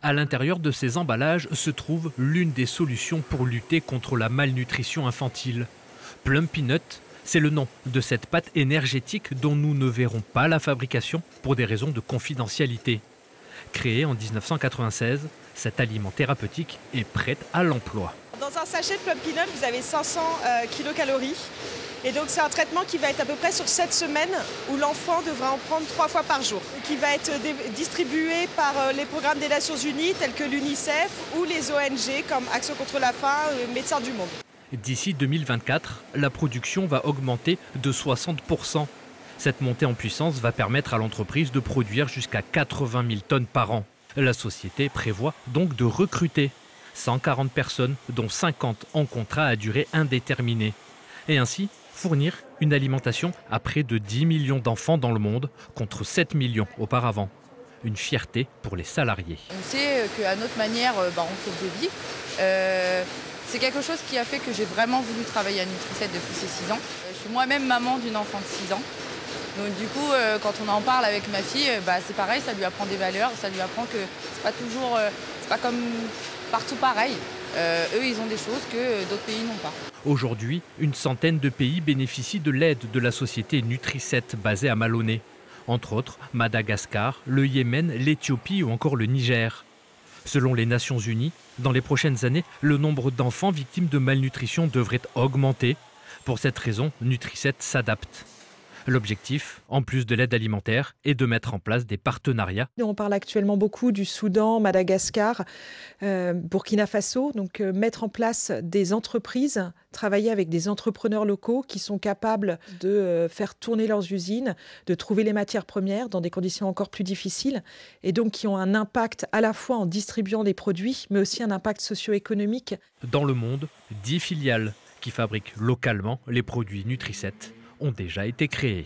À l'intérieur de ces emballages se trouve l'une des solutions pour lutter contre la malnutrition infantile. Plum Peanut, c'est le nom de cette pâte énergétique dont nous ne verrons pas la fabrication pour des raisons de confidentialité. Créée en 1996, cet aliment thérapeutique est prêt à l'emploi. Dans un sachet de Plum Peanut, vous avez 500 kilocalories. Et donc c'est un traitement qui va être à peu près sur 7 semaines où l'enfant devra en prendre 3 fois par jour. Qui va être distribué par les programmes des Nations Unies tels que l'UNICEF ou les ONG comme Action contre la faim, Médecins du Monde. D'ici 2024, la production va augmenter de 60%. Cette montée en puissance va permettre à l'entreprise de produire jusqu'à 80 000 tonnes par an. La société prévoit donc de recruter 140 personnes, dont 50 en contrat à durée indéterminée. Et ainsi fournir une alimentation à près de 10 millions d'enfants dans le monde, contre 7 millions auparavant. Une fierté pour les salariés. On sait qu'à notre manière, on sauve des vies. C'est quelque chose qui a fait que j'ai vraiment voulu travailler à Nutri7 depuis ces 6 ans. Je suis moi-même maman d'une enfant de 6 ans. Donc du coup, quand on en parle avec ma fille, c'est pareil, ça lui apprend des valeurs, ça lui apprend que c'est pas comme partout pareil. Eux, ils ont des choses que d'autres pays n'ont pas. Aujourd'hui, une centaine de pays bénéficient de l'aide de la société Nutri7 basée à Maloney. Entre autres, Madagascar, le Yémen, l'Éthiopie ou encore le Niger. Selon les Nations Unies, dans les prochaines années, le nombre d'enfants victimes de malnutrition devrait augmenter. Pour cette raison, Nutri7 s'adapte. L'objectif, en plus de l'aide alimentaire, est de mettre en place des partenariats. On parle actuellement beaucoup du Soudan, Madagascar, Burkina Faso. Donc mettre en place des entreprises, travailler avec des entrepreneurs locaux qui sont capables de faire tourner leurs usines, de trouver les matières premières dans des conditions encore plus difficiles et donc qui ont un impact à la fois en distribuant des produits, mais aussi un impact socio-économique. Dans le monde, 10 filiales qui fabriquent localement les produits Nutri7 ont déjà été créées.